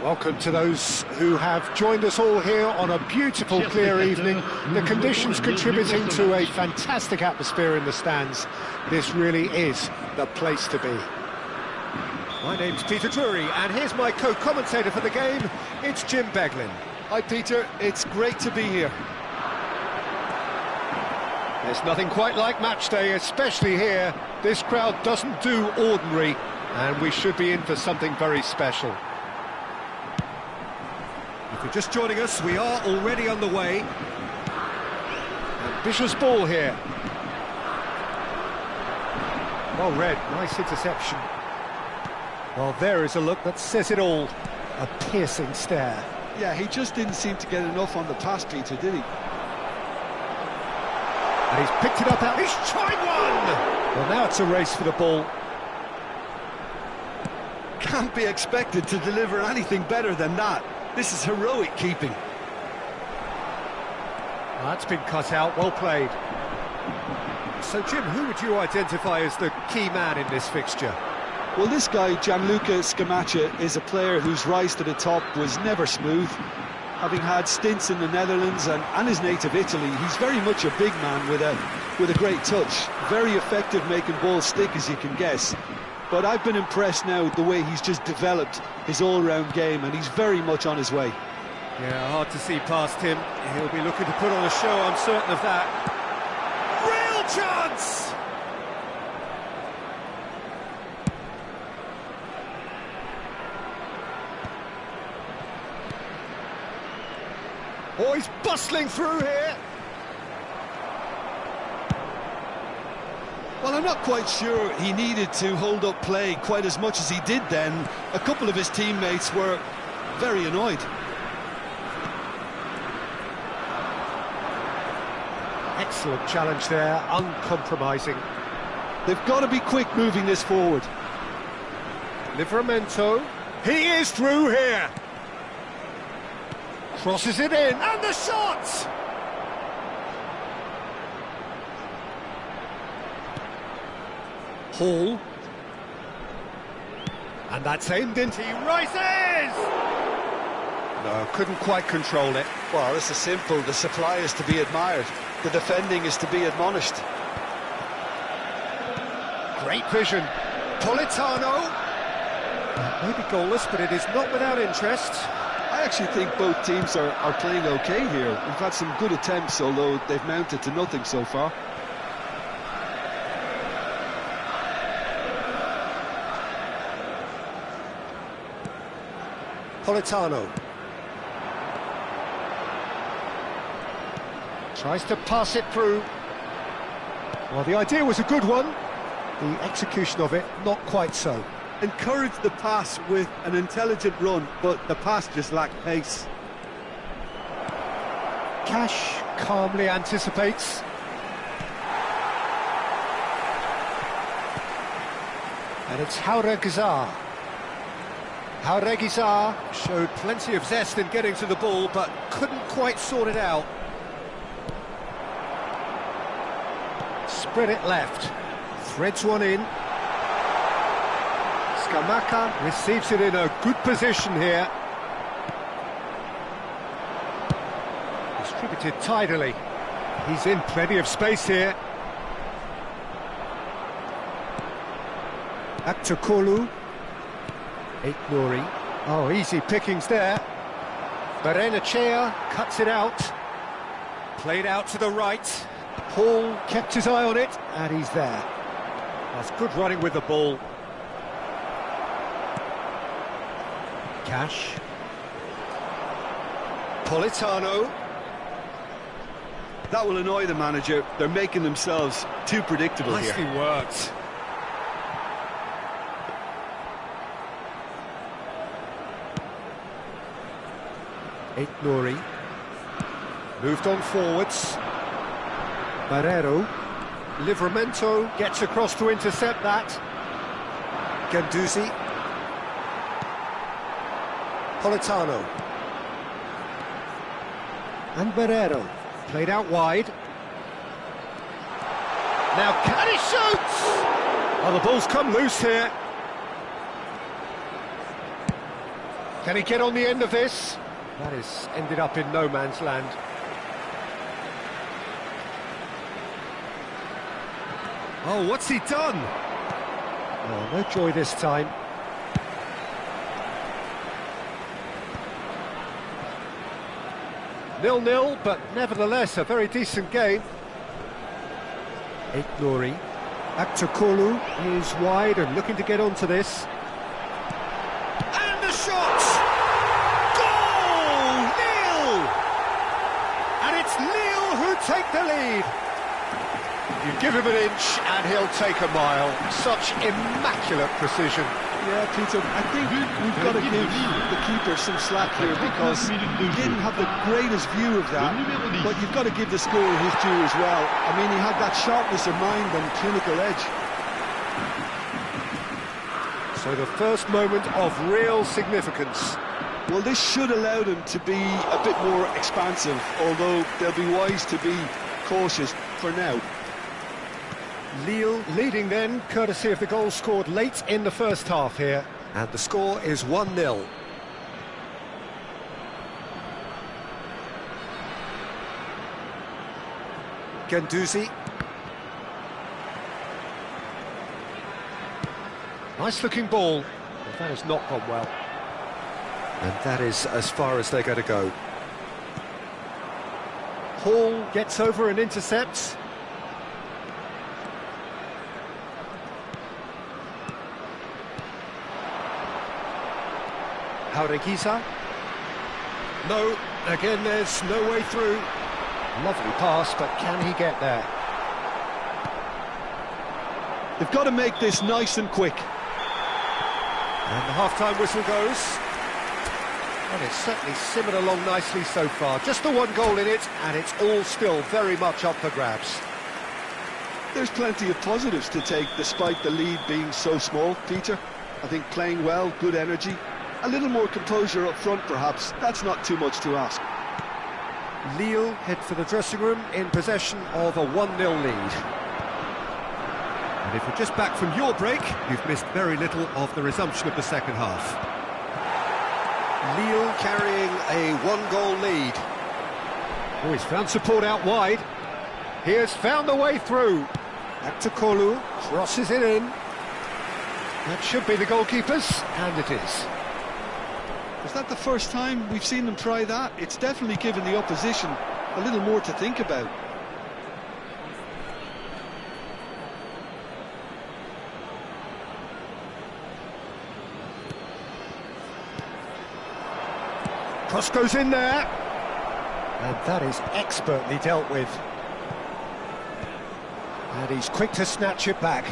Welcome to those who have joined us all here on a beautiful, clear evening. The conditions contributing to a fantastic atmosphere in the stands. This really is the place to be. My name's Peter Drury, and here's my co-commentator for the game. It's Jim Beglin. Hi Peter, it's great to be here. There's nothing quite like match day, especially here. This crowd doesn't do ordinary, and we should be in for something very special. If you're just joining us, we are already on the way. Ambitious ball here. Well read, nice interception. Well, there is a look that says it all. A piercing stare. Yeah, he just didn't seem to get enough on the pass, Peter, did he? And he's picked it up out. He's tried one! Well, now it's a race for the ball. Can't be expected to deliver anything better than that. This is heroic keeping. Well, that's been cut out, well played. So, Jim, who would you identify as the key man in this fixture? Well, this guy, Gianluca Scamacca, is a player whose rise to the top was never smooth. Having had stints in the Netherlands and his native Italy, he's very much a big man with a great touch. Very effective making balls stick, as you can guess. But I've been impressed now with the way he's just developed his all-round game, and he's very much on his way. Yeah, hard to see past him. He'll be looking to put on a show, I'm certain of that. Real chance! Oh, he's bustling through here. Well, I'm not quite sure he needed to hold up play quite as much as he did then. A couple of his teammates were very annoyed. Excellent challenge there, uncompromising. They've got to be quick moving this forward. Livramento, he is through here. Crosses it in, and the shot! Hall. And that's aimed into, he rises! No, couldn't quite control it. Well, this is simple. The supply is to be admired. The defending is to be admonished. Great vision. Politano. Maybe goalless, but it is not without interest. I actually think both teams are playing okay here. We've had some good attempts, although they've mounted to nothing so far. Politano. Tries to pass it through. Well, the idea was a good one. The execution of it, not quite so. Encouraged the pass with an intelligent run, but the pass just lacked pace. Cash calmly anticipates. And it's Jauregui. Jauregui showed plenty of zest in getting to the ball, but couldn't quite sort it out. Spread it left. Threads one in. Scamacca receives it in a good position here. Distributed tidily. He's in plenty of space here. Back to Kolu. Nuri. Oh, easy pickings there. Berenechea cuts it out. Played out to the right. Hall kept his eye on it, and he's there. That's good running with the ball. Cash. Politano. That will annoy the manager. They're making themselves too predictable here. Nicely worked. Nuri. Moved on forwards. Barrero. Livramento gets across to intercept that. Guendouzi. Politano. And Barrero. Played out wide. Now can he shoots? Oh, the ball's come loose here. Can he get on the end of this? That is ended up in no man's land. Oh, what's he done? Oh, no joy this time. Nil-nil, but nevertheless a very decent game. Glory. Aktakolu is wide and looking to get onto this. And the shot! Goal! Lille! And it's Lille who take the lead. You give him an inch and he'll take a mile. Such immaculate precision. Yeah, Peter, I think we've got to give the keeper some slack here because he didn't have the greatest view of that, but you've got to give the scorer his due as well. I mean, he had that sharpness of mind and clinical edge. So the first moment of real significance. Well, this should allow them to be a bit more expansive, although they'll be wise to be cautious for now. Lille leading then, courtesy of the goal scored late in the first half here. And the score is 1-0. Guendouzi. Nice looking ball, but that has not gone well. And that is as far as they're going to go. Hall gets over and intercepts. Jaureguisa. No, again there's no way through. Lovely pass, but can he get there? They've got to make this nice and quick. And the half-time whistle goes. And it's certainly simmered along nicely so far. Just the one goal in it, and it's all still very much up for grabs. There's plenty of positives to take despite the lead being so small, Peter. I think playing well, good energy. A little more composure up front, perhaps. That's not too much to ask. Lille head for the dressing room in possession of a 1-0 lead. And if you're just back from your break, you've missed very little of the resumption of the second half. Lille carrying a one-goal lead. Oh, he's found support out wide. He has found a way through. Aktakolu crosses it in. That should be the goalkeeper's, and it is. Is that the first time we've seen them try that? It's definitely given the opposition a little more to think about. Cross goes in there. And that is expertly dealt with. And he's quick to snatch it back.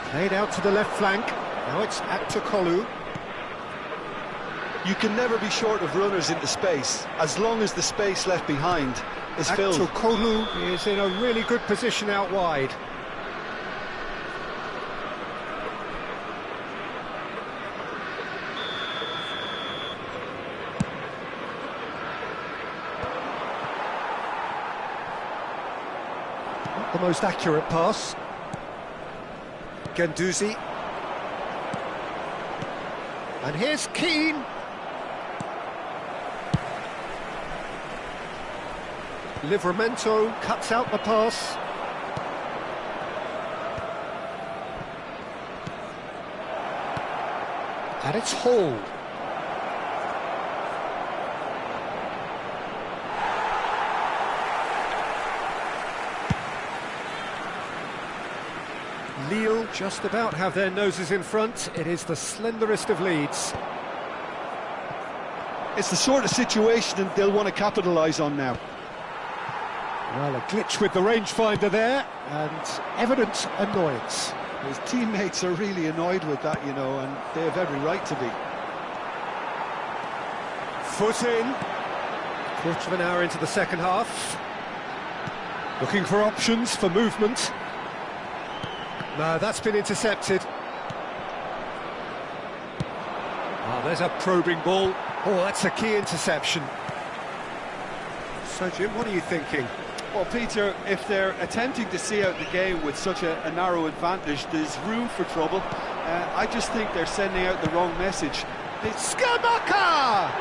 Played out to the left flank. Now it's Aktakolu. You can never be short of runners into space, as long as the space left behind is filled. Aktakolu is in a really good position out wide. Not the most accurate pass. Guendouzi. And here's Keane. Livramento cuts out the pass. And it's Hall. Lille just about have their noses in front. It is the slenderest of leads. It's the sort of situation they'll want to capitalise on now. Well, a glitch with the rangefinder there, and evident annoyance. His teammates are really annoyed with that, you know, and they have every right to be. Foot in. Quarter of an hour into the second half. Looking for options for movement. No, that's been intercepted. Oh, there's a probing ball. Oh, that's a key interception. So, Jim, what are you thinking? Well, Peter, if they're attempting to see out the game with such a narrow advantage, there's room for trouble. I just think they're sending out the wrong message. It's Skamaka!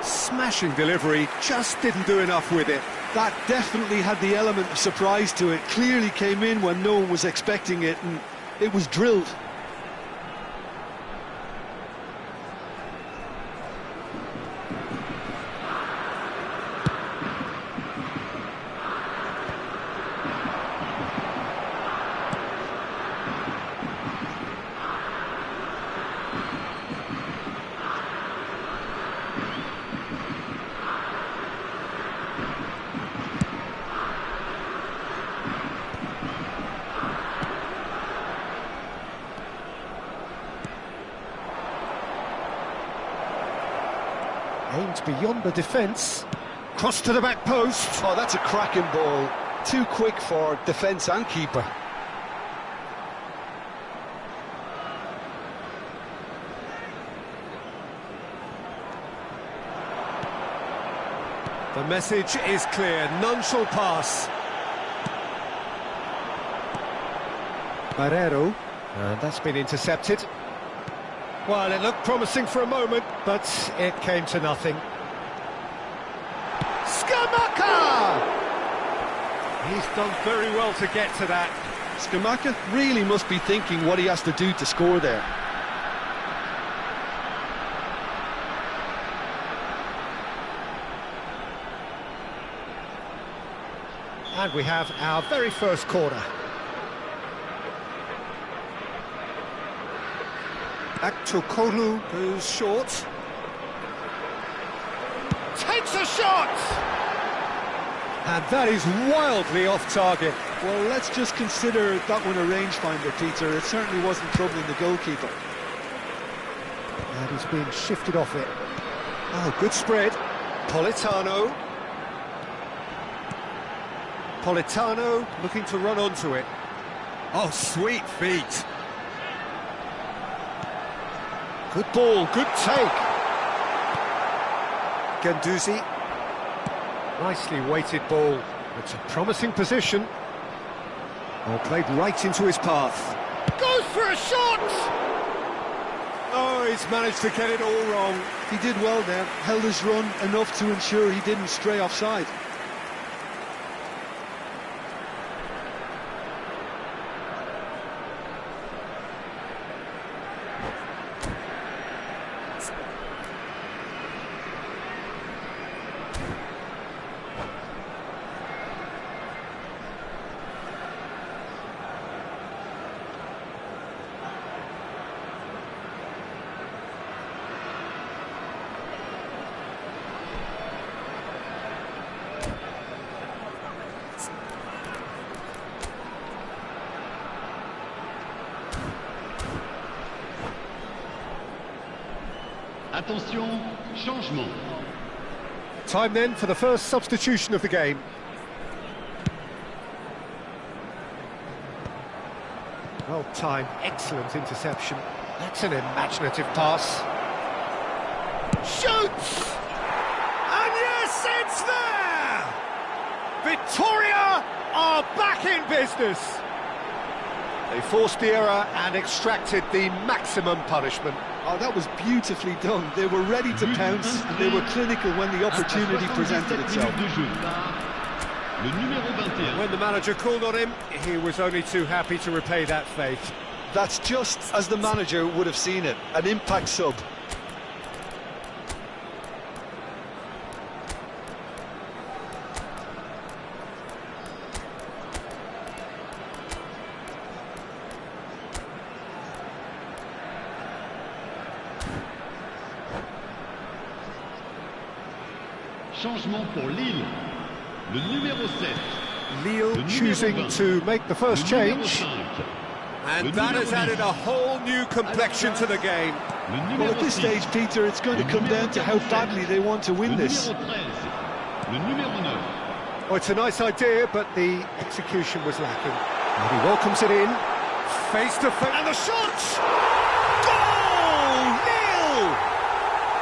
Smashing delivery, just didn't do enough with it. That definitely had the element of surprise to it. Clearly came in when no one was expecting it, and it was drilled. Aimed beyond the defence. Cross to the back post. Oh, that's a cracking ball. Too quick for defence and keeper. The message is clear, none shall pass. Barrero, and that's been intercepted. Well, it looked promising for a moment, but it came to nothing. Skamaka! He's done very well to get to that. Skamaka really must be thinking what he has to do to score there. And we have our very first corner. Aktokolu goes short. Takes a shot! And that is wildly off target. Well, let's just consider that one a rangefinder, Peter. It certainly wasn't troubling the goalkeeper. And he's being shifted off it. Oh, good spread. Politano. Politano looking to run onto it. Oh, sweet feet. Good ball, good take. Ganduzi. Nicely weighted ball. It's a promising position. Oh, played right into his path. Goes for a shot! Oh, he's managed to get it all wrong. He did well there, held his run enough to ensure he didn't stray offside. Attention, changement. Time then for the first substitution of the game. Well timed, excellent interception. That's an imaginative pass. Shoots! And yes, it's there! Vitoriya are back in business. They forced the error and extracted the maximum punishment. Oh, that was beautifully done. They were ready to pounce, and they were clinical when the opportunity presented itself. When the manager called on him, he was only too happy to repay that faith. That's just as the manager would have seen it, an impact sub. Changement pour Lille. Le numéro 7. Lille choosing to make the first change. And that has added a whole new complexion to the game. Well, at this stage, Peter, it's going to come down to how badly they want to win this. Well, it's a nice idea, but the execution was lacking. And he welcomes it in. Face to face. And the shot! Goal! Lille!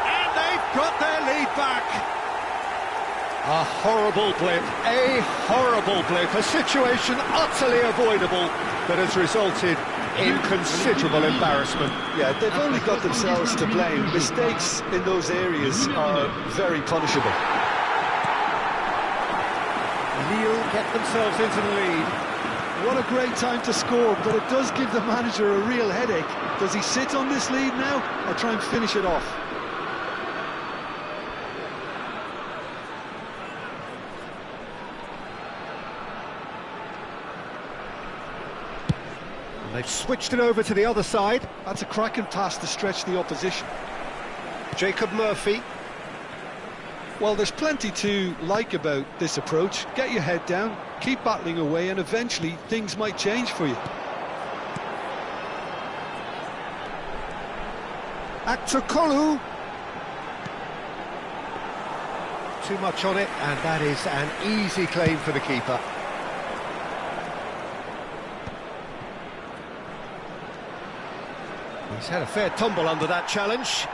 And they've got their lead back. A horrible blip, a situation utterly avoidable that has resulted in considerable embarrassment. Yeah, they've only got themselves to blame. Mistakes in those areas are very punishable. Lille get themselves into the lead. What a great time to score, but it does give the manager a real headache. Does he sit on this lead now, or try and finish it off? And they've switched it over to the other side. That's a cracking pass to stretch the opposition. Jacob Murphy. Well, there's plenty to like about this approach. Get your head down, keep battling away, and eventually things might change for you. Aktukolu. Too much on it, and that is an easy claim for the keeper. He's had a fair tumble under that challenge.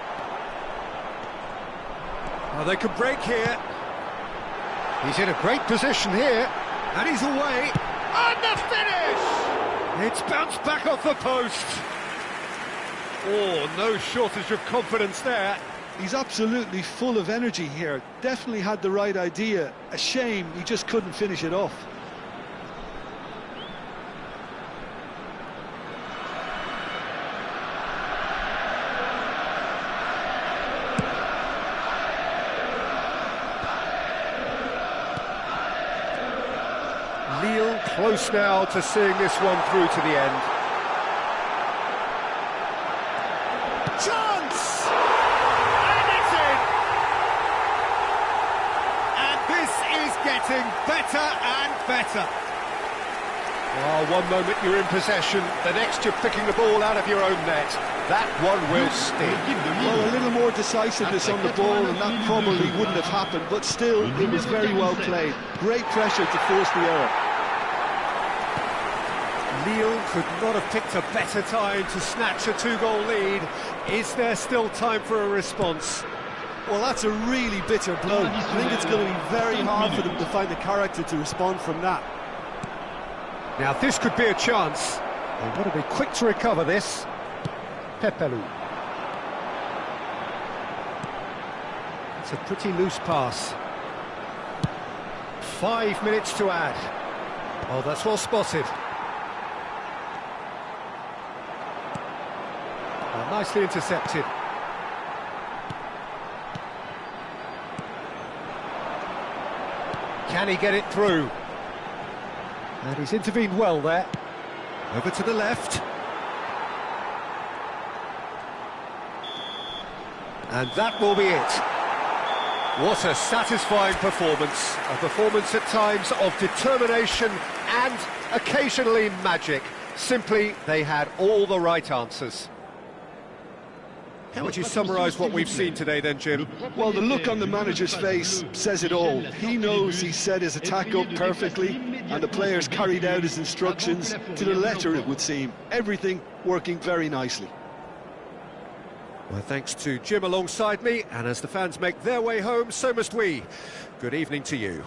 Oh, they could break here. He's in a great position here, and he's away. And the finish! It's bounced back off the post. Oh, no shortage of confidence there. He's absolutely full of energy here. Definitely had the right idea. A shame he just couldn't finish it off. Lille close now to seeing this one through to the end. Chance! And it's in! And this is getting better and better. Oh, one moment you're in possession, the next you're picking the ball out of your own net. That one will sting. Well, a little more decisiveness on the ball, and that probably wouldn't have happened, but still, it was very well played. Great pressure to force the error. Lille could not have picked a better time to snatch a two-goal lead. Is there still time for a response? Well, that's a really bitter blow. I think it's going to be very hard for them to find the character to respond from that. Now, this could be a chance. They've got to be quick to recover this. Pepelu. It's a pretty loose pass. 5 minutes to add. Oh, that's well spotted. Oh, nicely intercepted. Can he get it through? And he's intervened well there. Over to the left. And that will be it. What a satisfying performance. A performance at times of determination and occasionally magic. Simply, they had all the right answers. How would you summarise what we've seen today then, Jim? Well, the look on the manager's face says it all. He knows he set his attack up perfectly, and the players carried out his instructions to the letter, it would seem. Everything working very nicely. Well, thanks to Jim alongside me, and as the fans make their way home, so must we. Good evening to you.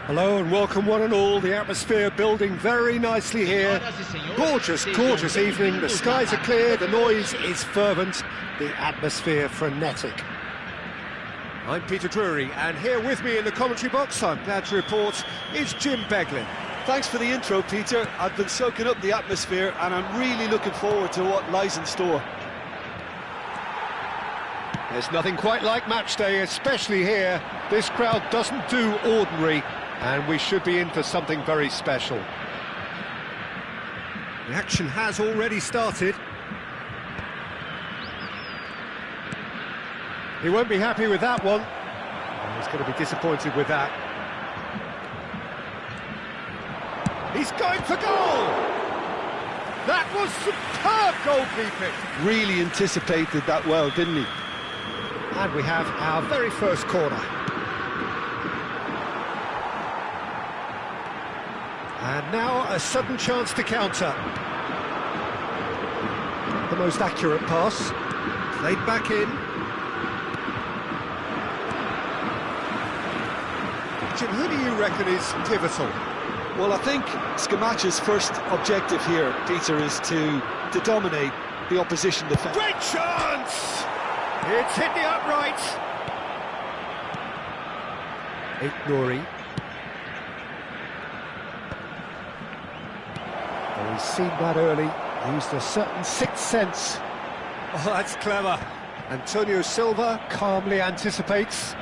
Hello and welcome one and all. The atmosphere building very nicely here. Gorgeous, gorgeous evening. The skies are clear, the noise is fervent, the atmosphere frenetic. I'm Peter Drury, and here with me in the commentary box, I'm glad to report, is Jim Beglin. Thanks for the intro, Peter. I've been soaking up the atmosphere and I'm really looking forward to what lies in store. There's nothing quite like match day, especially here. This crowd doesn't do ordinary, and we should be in for something very special. The action has already started. He won't be happy with that one. He's going to be disappointed with that. He's going for goal! That was superb goalkeeping! Really anticipated that well, didn't he? And we have our very first corner. And now a sudden chance to counter. The most accurate pass. Played back in. Jim, who do you reckon is pivotal? Well, I think Scamaccia's first objective here, Peter, is to dominate the opposition defence. Great chance! It's hit the upright. Nouri. Oh, he's seen that early, used a certain sixth sense. Oh, that's clever. Antonio Silva calmly anticipates.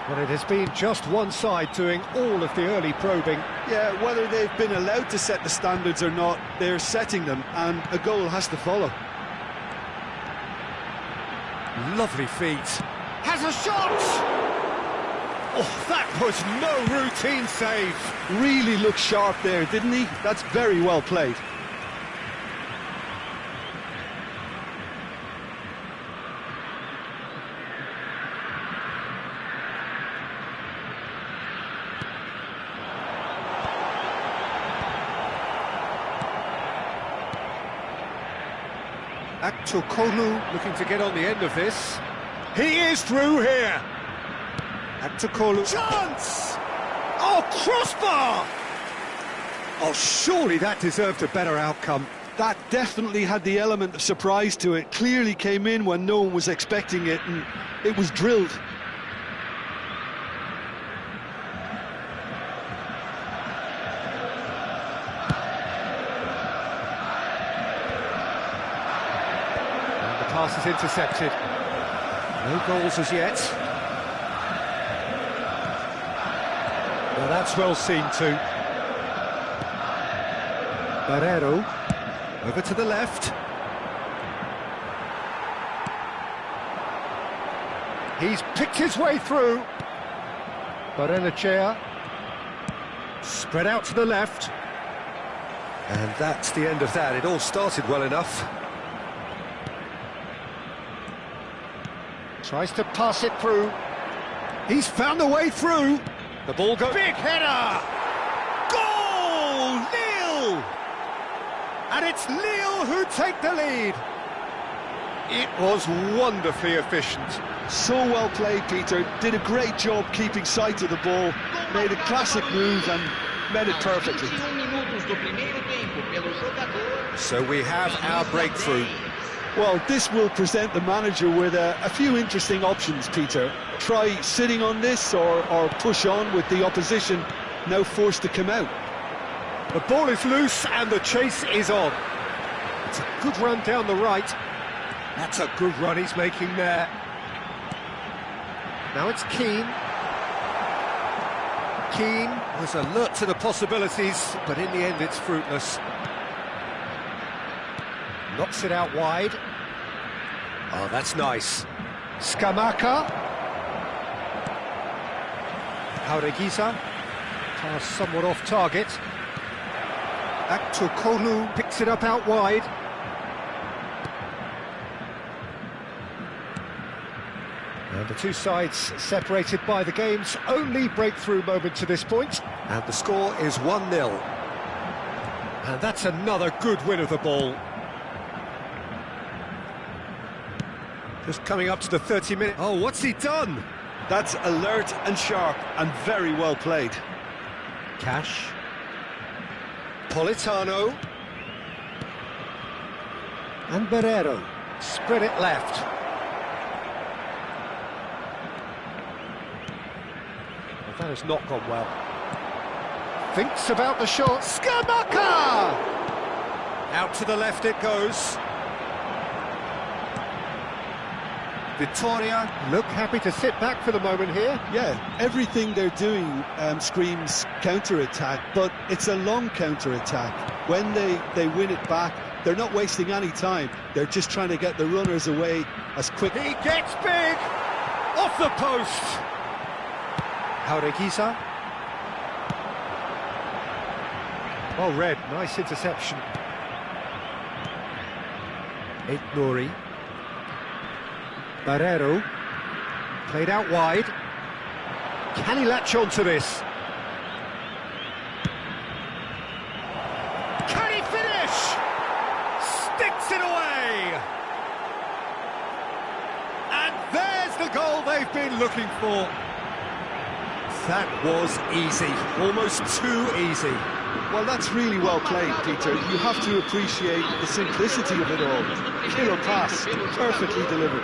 But it has been just one side doing all of the early probing. Yeah, whether they've been allowed to set the standards or not, they're setting them, and a goal has to follow. Lovely feet. Has a shot! Oh, that was no routine save. Really looked sharp there, didn't he? That's very well played. Aktokolu looking to get on the end of this. He is through here. Aktokolu. Chance! Oh, crossbar! Oh, surely that deserved a better outcome. That definitely had the element of surprise to it. Clearly came in when no one was expecting it, and it was drilled. Pass is intercepted. No goals as yet. Well, that's well seen too. Barrero over to the left. He's picked his way through. Barrenechea. Spread out to the left. And that's the end of that. It all started well enough. Tries to pass it through. He's found a way through. The ball goes... Big header! Goal! Lille! And it's Lille who take the lead. It was wonderfully efficient. So well played, Peter. Did a great job keeping sight of the ball. Made a classic move and met it perfectly. So we have our breakthrough. Well, this will present the manager with a few interesting options, Peter. Try sitting on this or push on with the opposition now forced to come out. The ball is loose and the chase is on. It's a good run down the right. That's a good run he's making there. Now it's Keane. Keane was alert to the possibilities, but in the end it's fruitless. Knocks it out wide. Oh, that's nice. Scamacca. Jaureguisa. Pass somewhat off target. Aktukolu picks it up out wide. And the two sides separated by the game's only breakthrough moment to this point. And the score is 1-0. And that's another good win of the ball. Just coming up to the 30-minute... Oh, what's he done? That's alert and sharp and very well played. Cash. Politano. And Barrero. Spread it left. Well, that has not gone well. Thinks about the shot. Scamacca! Out to the left it goes. Vitoriya look happy to sit back for the moment here. Yeah, everything they're doing screams counter-attack, but it's a long counter-attack. When they win it back, they're not wasting any time. They're just trying to get the runners away as quick. He gets big! Off the post! Jaureguisa. Well read, nice interception. Nouri. Barrero, played out wide. Can he latch on to this? Can he finish? Sticks it away! And there's the goal they've been looking for. That was easy, almost too easy. Well, that's really well played, Peter. You have to appreciate the simplicity of it all. Killer pass, perfectly delivered.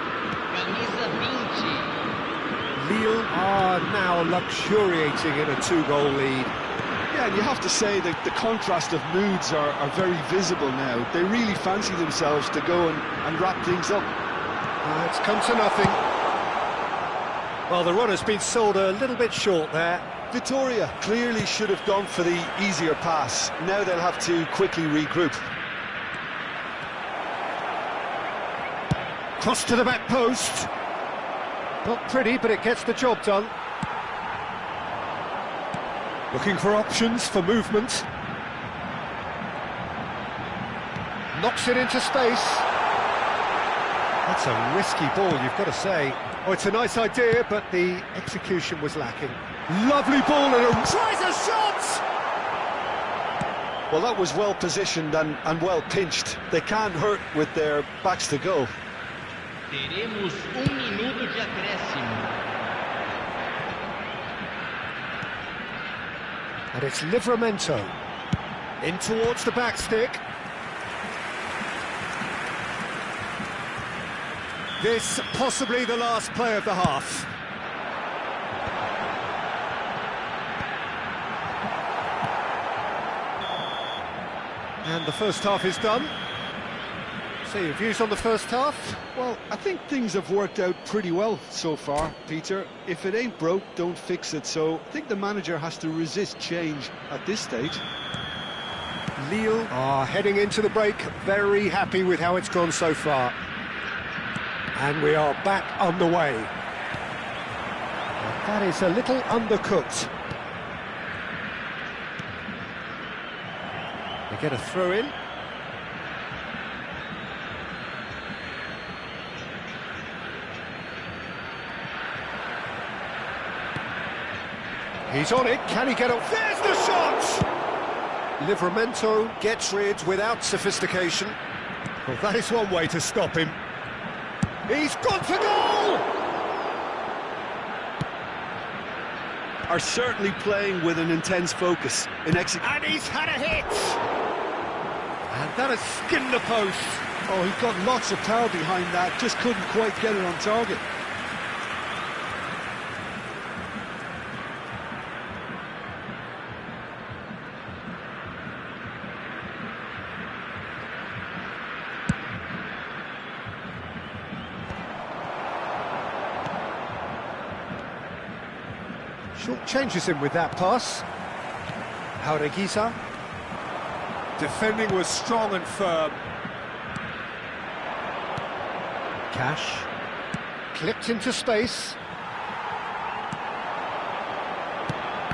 Lille are now luxuriating in a two-goal lead. Yeah, and you have to say that the contrast of moods are very visible now. They really fancy themselves to go and wrap things up. It's come to nothing. Well, the run has been sold a little bit short there. Vitoriya clearly should have gone for the easier pass. Now they'll have to quickly regroup. Cross to the back post. Not pretty, but it gets the job done. Looking for options for movement. Knocks it into space. That's a risky ball, you've got to say. Oh, it's a nice idea, but the execution was lacking. Lovely ball and tries a shot! Well, that was well positioned and well pinched. They can't hurt with their backs to go. Teremos minuto de acréscimo. And it's Livramento. In towards the back stick. This possibly the last play of the half. And the first half is done. So your views on the first half? Well, I think things have worked out pretty well so far, Peter. If it ain't broke, don't fix it. So I think the manager has to resist change at this stage. Lille are heading into the break, very happy with how it's gone so far. And we are back underway. That is a little undercooked. They get a throw in. He's on it, can he get up? There's the shot! Livramento gets rid without sophistication. Well, that is one way to stop him. He's gone for goal! Are certainly playing with an intense focus in execution. And he's had a hit! And that has skinned the post. Oh, he's got lots of power behind that, just couldn't quite get it on target. Short changes him with that pass. Jaureguiza. Defending was strong and firm. Cash. Clipped into space.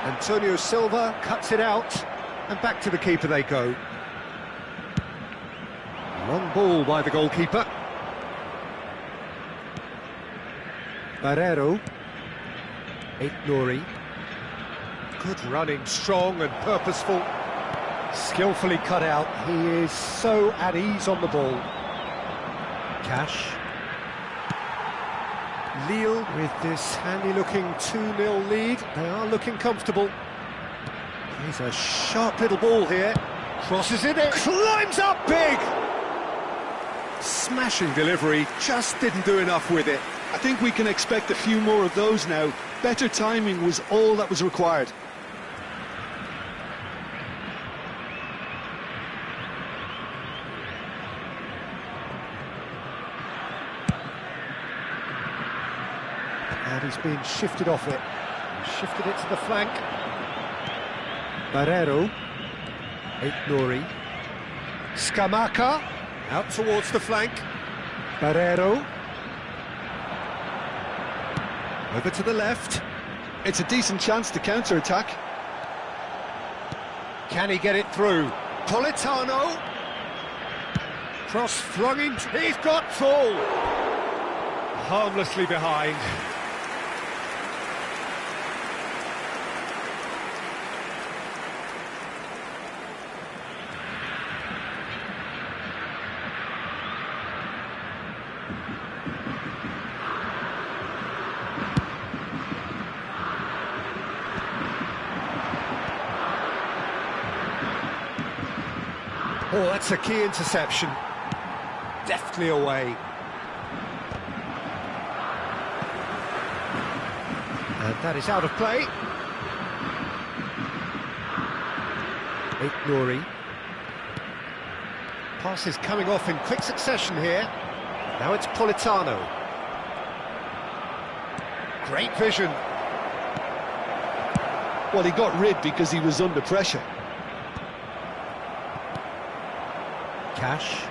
Antonio Silva cuts it out. And back to the keeper they go. Long ball by the goalkeeper. Barrero. Nori. Good running, strong and purposeful. Skillfully cut out. He is so at ease on the ball. Cash. Lille with this handy-looking 2-0 lead. They are looking comfortable. He's a sharp little ball here. Crosses it, climbs up big! Smashing delivery, just didn't do enough with it. I think we can expect a few more of those now. Better timing was all that was required. And he's been shifted off it. Shifted it to the flank. Barrero. Nori. Scamacca. Out towards the flank. Barrero. Over to the left. It's a decent chance to counter-attack. Can he get it through? Politano. Cross flung in. He's got full. Harmlessly behind. Oh, that's a key interception. Deftly away. And that is out of play. Nori. Pass is coming off in quick succession here. Now it's Politano. Great vision. Well, he got rid because he was under pressure. Cash.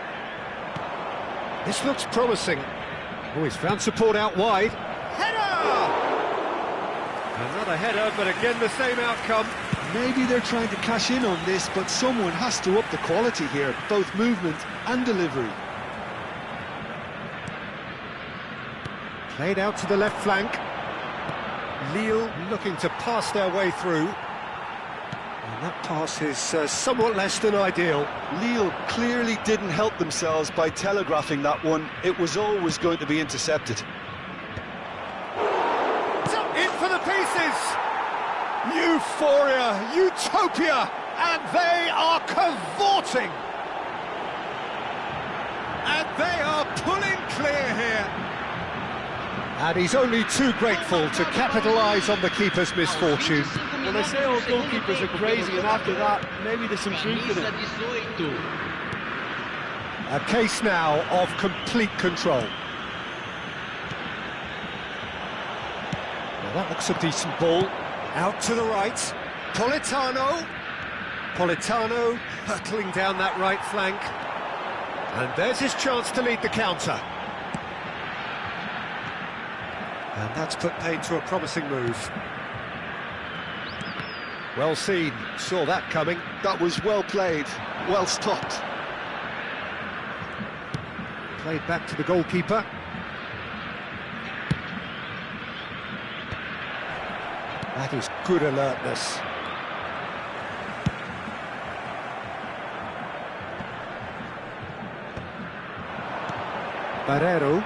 This looks promising. Oh, he's found support out wide. Header! Another header, but again the same outcome. Maybe they're trying to cash in on this, but someone has to up the quality here, both movement and delivery. Played out to the left flank. Lille looking to pass their way through. And that pass is somewhat less than ideal. Lille clearly didn't help themselves by telegraphing that one. It was always going to be intercepted. In for the pieces! Euphoria, utopia, and they are cavorting! And they are pulling clear here. And he's only too grateful to capitalise on the keeper's misfortune. Well, they say all goalkeepers are crazy, and after that, maybe there's some truth in it. A case now of complete control. Now that looks a decent ball. Out to the right. Politano. Politano hurtling down that right flank. And there's his chance to lead the counter. And that's put paid to a promising move. Well seen, saw that coming. That was well played, well stopped. Played back to the goalkeeper. That is good alertness. Barrero.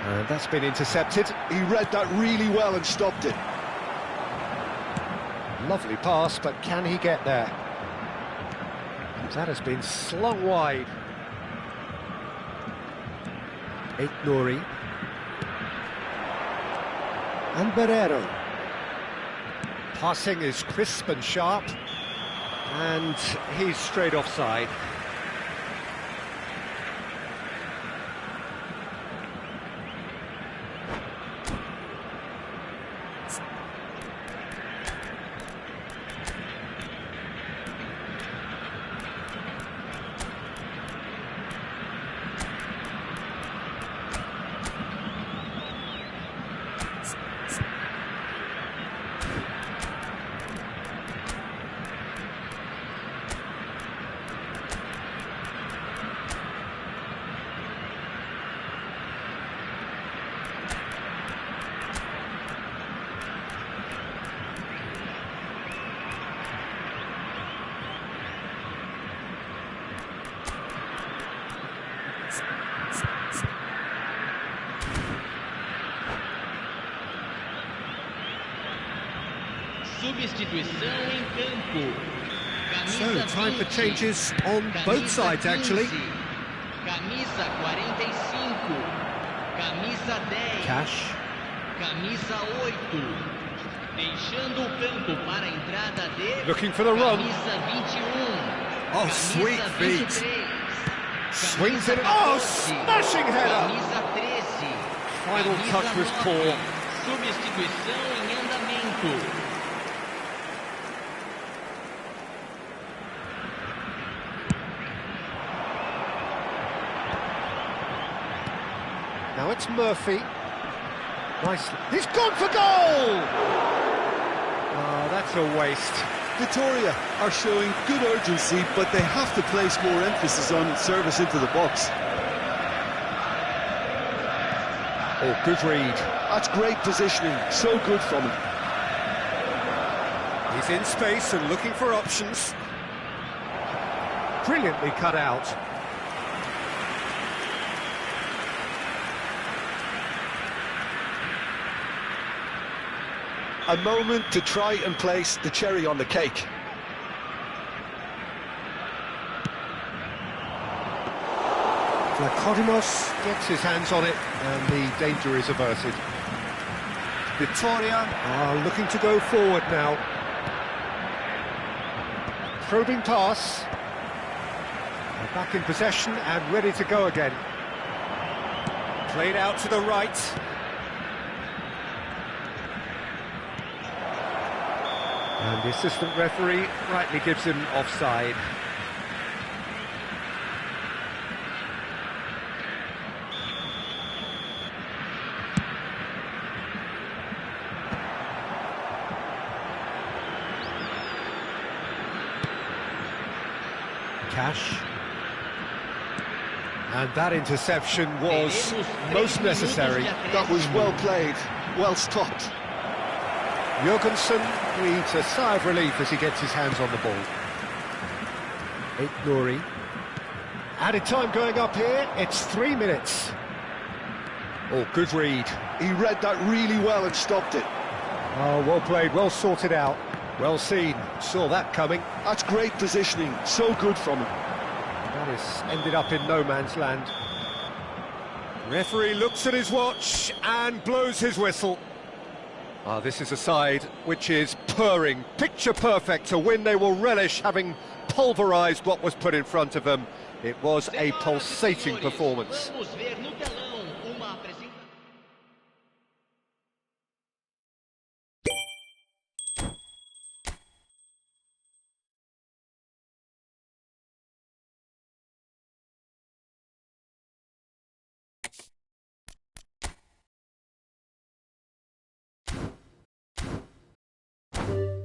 And that's been intercepted. He read that really well and stopped it. Lovely pass, but can he get there? That has been slung wide. Nouri. And Barrero. Passing is crisp and sharp. And he's straight offside. Substituição em campo. So, time for changes on both sides, actually. Camisa 45. Camisa 10. Cash. Camisa 8. Deixando o campo para a entrada de... Looking for the run. Camisa 21. Oh, sweet feet. 23. Swings it. Oh, smashing header. Camisa 13. Final Camisa touch was 9. poor. Substituição em andamento. Now it's Murphy. Nicely. He's gone for goal! Oh, that's a waste. Vitoriya are showing good urgency, but they have to place more emphasis on service into the box. Oh, good read. That's great positioning, so good from him. He's in space and looking for options. Brilliantly cut out. A moment to try and place the cherry on the cake. Vlachodimos gets his hands on it and the danger is averted. Vitoriya are looking to go forward now. Probing pass. They're back in possession and ready to go again. Played out to the right. And the assistant referee rightly gives him offside. Cash. And that interception was most necessary. That was well played, well stopped. Jurgensen breathes a sigh of relief as he gets his hands on the ball. Nouri. Added time going up here, it's 3 minutes. Oh, good read. He read that really well and stopped it. Oh, well played, well sorted out. Well seen, saw that coming. That's great positioning, so good from him. That has ended up in no man's land. Referee looks at his watch and blows his whistle. Ah, this is a side which is purring, picture perfect, a win they will relish, having pulverised what was put in front of them. It was a pulsating performance. Vitoriya.